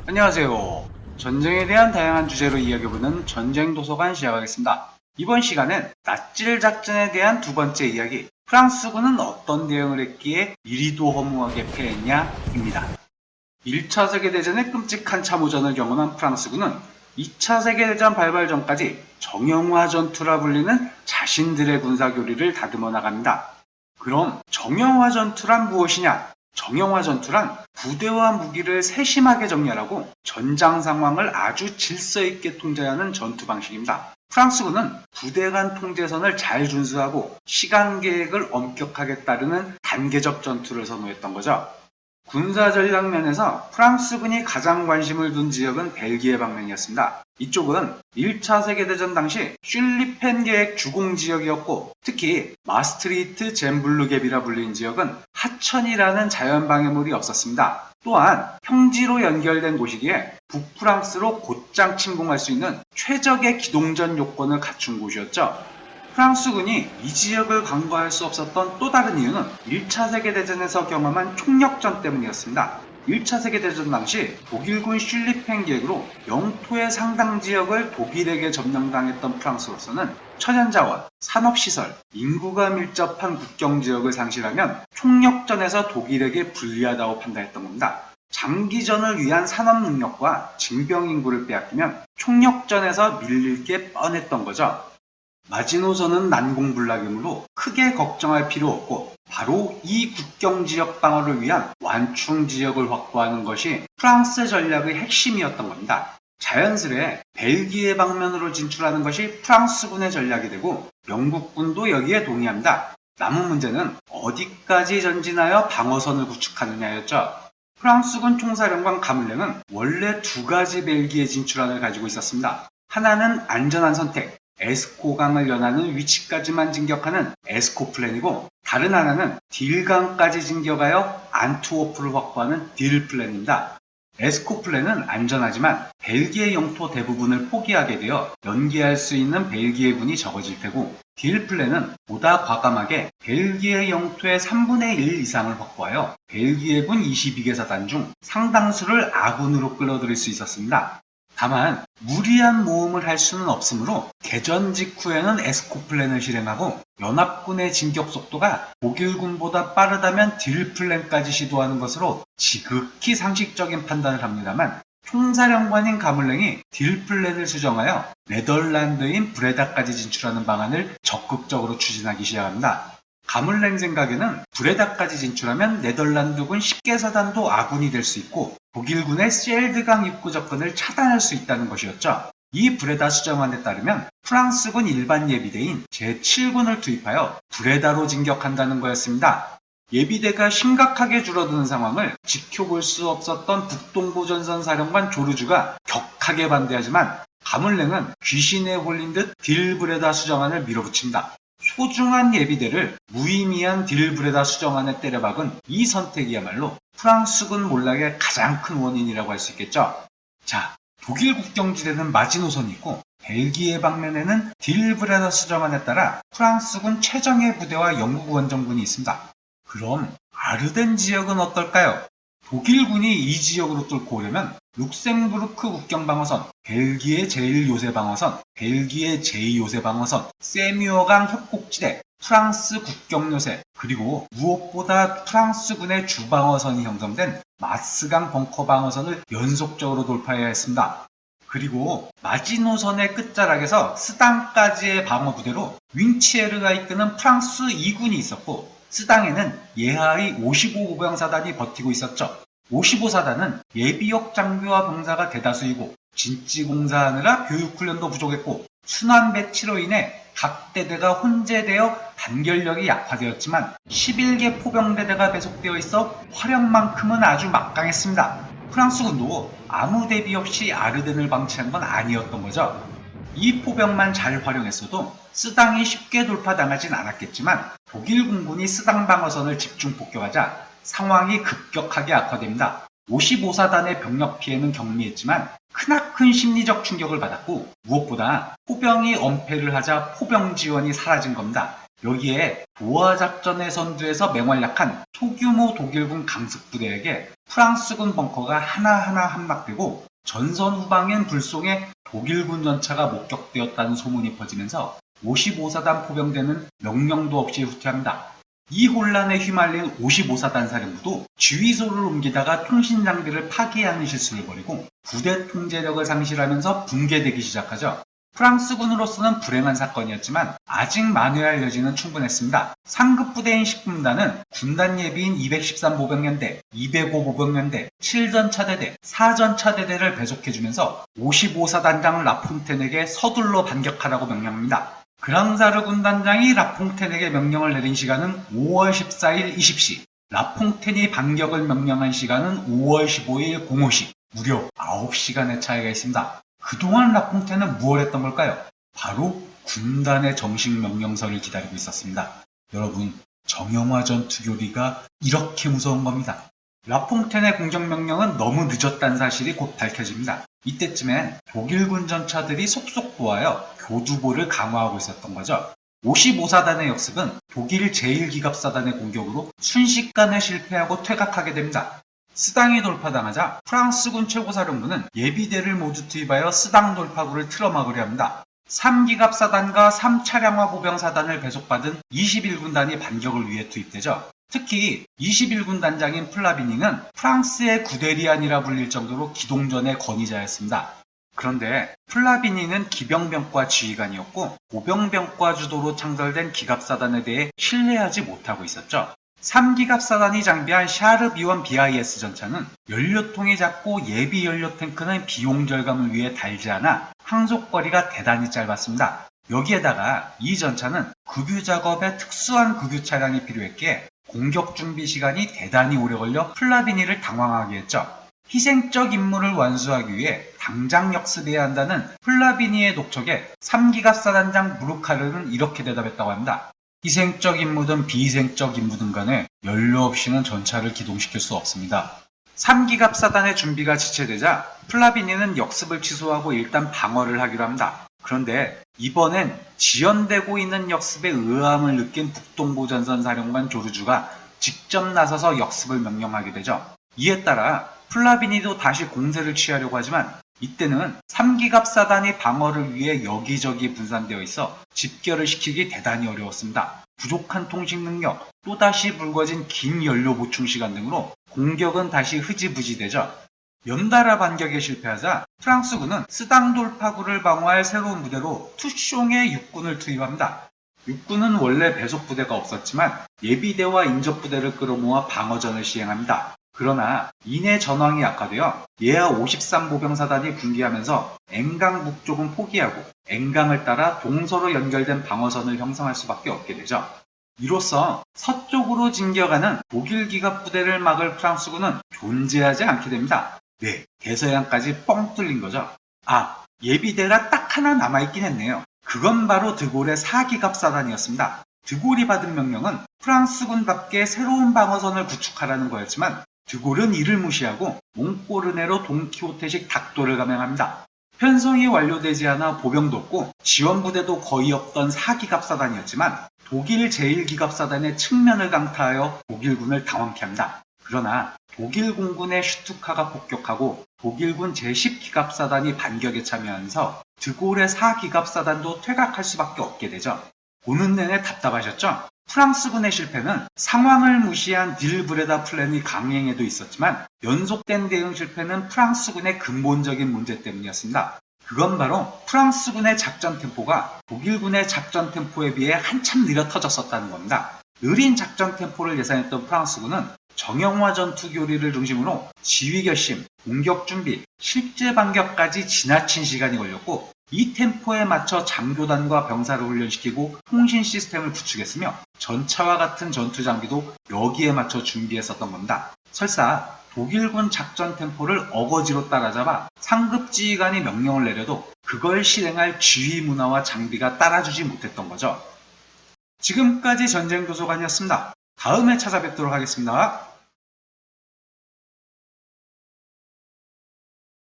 안녕하세요. 전쟁에 대한 다양한 주제로 이야기해보는 전쟁 도서관 시작하겠습니다. 이번 시간은 낫질 작전에 대한 두 번째 이야기, 프랑스군은 어떤 대응을 했기에 이리도 허무하게 패했냐입니다. 1차 세계대전의 끔찍한 참호전을 경험한 프랑스군은 2차 세계대전 발발 전까지 정형화 전투라 불리는 자신들의 군사교리를 다듬어 나갑니다. 그럼 정형화 전투란 무엇이냐? 정형화 전투란 부대와 무기를 세심하게 정렬하고 전장 상황을 아주 질서 있게 통제하는 전투 방식입니다. 프랑스군은 부대 간 통제선을 잘 준수하고 시간 계획을 엄격하게 따르는 단계적 전투를 선호했던 거죠. 군사 전략 면에서 프랑스군이 가장 관심을 둔 지역은 벨기에 방면이었습니다. 이쪽은 1차 세계대전 당시 슐리펜 계획 주공 지역이었고, 특히 마스트리히트 젠블루갭이라 불린 지역은 하천이라는 자연 방해물이 없었습니다. 또한 평지로 연결된 곳이기에 북프랑스로 곧장 침공할 수 있는 최적의 기동전 요건을 갖춘 곳이었죠. 프랑스군이 이 지역을 강구할 수 없었던 또 다른 이유는 1차 세계대전에서 경험한 총력전 때문이었습니다. 1차 세계대전 당시 독일군 슐리펜 계획으로 영토의 상당 지역을 독일에게 점령당했던 프랑스로서는 천연자원, 산업시설, 인구가 밀접한 국경지역을 상실하면 총력전에서 독일에게 불리하다고 판단했던 겁니다. 장기전을 위한 산업 능력과 징병 인구를 빼앗기면 총력전에서 밀릴 게 뻔했던 거죠. 마지노선은 난공불락이므로 크게 걱정할 필요 없고, 바로 이 국경지역 방어를 위한 완충지역을 확보하는 것이 프랑스 전략의 핵심이었던 겁니다. 자연스레 벨기에 방면으로 진출하는 것이 프랑스군의 전략이 되고, 영국군도 여기에 동의합니다. 남은 문제는 어디까지 전진하여 방어선을 구축하느냐였죠. 프랑스군 총사령관 가물랭은 원래 두 가지 벨기에 진출안을 가지고 있었습니다. 하나는 안전한 선택, 에스코강을 연하는 위치까지만 진격하는 에스코 플랜이고, 다른 하나는 딜강까지 진격하여 안트워프를 확보하는 딜 플랜입니다. 에스코 플랜은 안전하지만 벨기에 영토 대부분을 포기하게 되어 연계할 수 있는 벨기에군이 적어질 테고, 딜 플랜은 보다 과감하게 벨기에 영토의 3분의 1 이상을 확보하여 벨기에군 22개 사단 중 상당수를 아군으로 끌어들일 수 있었습니다. 다만 무리한 모험을 할 수는 없으므로 개전 직후에는 에스코 플랜을 실행하고, 연합군의 진격 속도가 독일군보다 빠르다면 딜 플랜까지 시도하는 것으로 지극히 상식적인 판단을 합니다만, 총사령관인 가물랭이 딜 플랜을 수정하여 네덜란드인 브레다까지 진출하는 방안을 적극적으로 추진하기 시작합니다. 가물랭 생각에는 브레다까지 진출하면 네덜란드군 10개 사단도 아군이 될 수 있고, 독일군의 셀드강 입구 접근을 차단할 수 있다는 것이었죠. 이 브레다 수정안에 따르면 프랑스군 일반 예비대인 제7군을 투입하여 브레다로 진격한다는 거였습니다. 예비대가 심각하게 줄어드는 상황을 지켜볼 수 없었던 북동부 전선 사령관 조르주가 격하게 반대하지만, 가물랭은 귀신에 홀린 듯 딜 브레다 수정안을 밀어붙인다. 소중한 예비대를 무의미한 딜 브레다 수정안에 때려박은 이 선택이야말로 프랑스군 몰락의 가장 큰 원인이라고 할 수 있겠죠. 자, 독일 국경지대는 마지노선이 있고, 벨기에 방면에는 딜 브레다 수정안에 따라 프랑스군 최정예 부대와 영국 원정군이 있습니다. 그럼 아르덴 지역은 어떨까요? 독일군이 이 지역으로 뚫고 오려면 룩셈부르크 국경방어선, 벨기에 제1요새방어선, 벨기에 제2요새방어선, 세뮤어강 협곡지대, 프랑스 국경요새, 그리고 무엇보다 프랑스군의 주방어선이 형성된 마스강 벙커방어선을 연속적으로 돌파해야 했습니다. 그리고 마지노선의 끝자락에서 스당까지의 방어부대로 윙치에르가 이끄는 프랑스 2군이 있었고, 스당에는 예하의 55보병사단이 버티고 있었죠. 55사단은 예비역 장비와 병사가 대다수이고, 진지 공사하느라 교육훈련도 부족했고, 순환 배치로 인해 각 대대가 혼재되어 단결력이 약화되었지만 11개 포병대대가 배속되어 있어 화력만큼은 아주 막강했습니다. 프랑스군도 아무 대비 없이 아르덴을 방치한 건 아니었던 거죠. 이 포병만 잘 활용했어도 스당이 쉽게 돌파당하진 않았겠지만, 독일 군군이 스당 방어선을 집중 폭격하자 상황이 급격하게 악화됩니다. 55사단의 병력 피해는 경미했지만 크나큰 심리적 충격을 받았고, 무엇보다 포병이 엄폐를 하자 포병 지원이 사라진 겁니다. 여기에 도하작전의 선두에서 맹활약한 소규모 독일군 강습부대에게 프랑스군 벙커가 하나하나 함락되고 전선 후방엔 불송의 독일군 전차가 목격되었다는 소문이 퍼지면서 55사단 포병대는 명령도 없이 후퇴합니다. 이 혼란에 휘말린 55사단 사령부도 주의소를 옮기다가 통신 장비를 파괴하는 실수를 벌이고 부대 통제력을 상실하면서 붕괴되기 시작하죠. 프랑스군으로서는 불행한 사건이었지만 아직 만회할 여지는 충분했습니다. 상급 부대인 10분단은 군단 예비인 213 보병연대, 205 보병연대, 7전차대대, 4전차대대를 배속해주면서 55사단장 라퐁텐에게 서둘러 반격하라고 명령합니다. 그랑사르 군단장이 라퐁텐에게 명령을 내린 시간은 5월 14일 20시, 라퐁텐이 반격을 명령한 시간은 5월 15일 05시, 무려 9시간의 차이가 있습니다. 그동안 라퐁텐은 무엇을 했던 걸까요? 바로 군단의 정식 명령서를 기다리고 있었습니다. 여러분, 정형화 전투교리가 이렇게 무서운 겁니다. 라퐁텐의 공격명령은 너무 늦었다는 사실이 곧 밝혀집니다. 이때쯤엔 독일군 전차들이 속속 도하여 교두보를 강화하고 있었던 거죠. 55사단의 역습은 독일 제1기갑사단의 공격으로 순식간에 실패하고 퇴각하게 됩니다. 스당이 돌파당하자 프랑스군 최고사령부는 예비대를 모두 투입하여 스당 돌파구를 틀어막으려 합니다. 3기갑사단과 3차량화 보병사단을 배속받은 21군단이 반격을 위해 투입되죠. 특히 21군 단장인 플라비니는 프랑스의 구데리안이라 불릴 정도로 기동전의 권위자였습니다. 그런데 플라비니는 기병병과 지휘관이었고 보병병과 주도로 창설된 기갑사단에 대해 신뢰하지 못하고 있었죠. 3기갑사단이 장비한 샤르 B1 BIS 전차는 연료통이 작고 예비 연료 탱크는 비용 절감을 위해 달지 않아 항속거리가 대단히 짧았습니다. 여기에다가 이 전차는 급유 작업에 특수한 급유 차량이 필요했기에 공격 준비 시간이 대단히 오래 걸려 플라비니를 당황하게 했죠. 희생적 임무를 완수하기 위해 당장 역습해야 한다는 플라비니의 독촉에 3기갑사단장 무르카르는 이렇게 대답했다고 합니다. 희생적 임무든 비희생적 임무든 간에 연료 없이는 전차를 기동시킬 수 없습니다. 3기갑사단의 준비가 지체되자 플라비니는 역습을 취소하고 일단 방어를 하기로 합니다. 그런데 이번엔 지연되고 있는 역습에 의아함을 느낀 북동부 전선 사령관 조르주가 직접 나서서 역습을 명령하게 되죠. 이에 따라 플라비니도 다시 공세를 취하려고 하지만 이때는 3기갑사단이 방어를 위해 여기저기 분산되어 있어 집결을 시키기 대단히 어려웠습니다. 부족한 통신 능력, 또다시 붉어진 긴 연료 보충 시간 등으로 공격은 다시 흐지부지되죠. 연달아 반격에 실패하자 프랑스군은 스당 돌파구를 방어할 새로운 부대로 투숑의 육군을 투입합니다. 육군은 원래 배속 부대가 없었지만 예비대와 인접부대를 끌어모아 방어전을 시행합니다. 그러나 이내 전황이 악화되어 예하 53 보병사단이 분기하면서 앵강 북쪽은 포기하고 앵강을 따라 동서로 연결된 방어선을 형성할 수밖에 없게 되죠. 이로써 서쪽으로 진격하는 독일 기갑부대를 막을 프랑스군은 존재하지 않게 됩니다. 네, 대서양까지 뻥 뚫린 거죠. 예비대가 딱 하나 남아있긴 했네요. 그건 바로 드골의 4기갑사단이었습니다. 드골이 받은 명령은 프랑스군답게 새로운 방어선을 구축하라는 거였지만 드골은 이를 무시하고 몽꼬르네로 돈키호테식 닥도를 감행합니다. 편성이 완료되지 않아 보병도 없고 지원부대도 거의 없던 4기갑사단이었지만 독일 제1기갑사단의 측면을 강타하여 독일군을 당황케 합니다. 그러나 독일 공군의 슈투카가 폭격하고 독일군 제10기갑사단이 반격에 참여하면서 드골의 4기갑사단도 퇴각할 수밖에 없게 되죠. 보는 내내 답답하셨죠? 프랑스군의 실패는 상황을 무시한 딜브레다 플랜이 강행에도 있었지만 연속된 대응 실패는 프랑스군의 근본적인 문제 때문이었습니다. 그건 바로 프랑스군의 작전 템포가 독일군의 작전 템포에 비해 한참 느려 터졌었다는 겁니다. 느린 작전 템포를 예상했던 프랑스군은 정형화 전투 교리를 중심으로 지휘 결심, 공격 준비, 실제 반격까지 지나친 시간이 걸렸고 이 템포에 맞춰 장교단과 병사를 훈련시키고 통신 시스템을 구축했으며 전차와 같은 전투 장비도 여기에 맞춰 준비했었던 겁니다. 설사 독일군 작전 템포를 어거지로 따라잡아 상급 지휘관이 명령을 내려도 그걸 실행할 지휘 문화와 장비가 따라주지 못했던 거죠. 지금까지 전쟁도서관이었습니다. 다음에 찾아뵙도록 하겠습니다.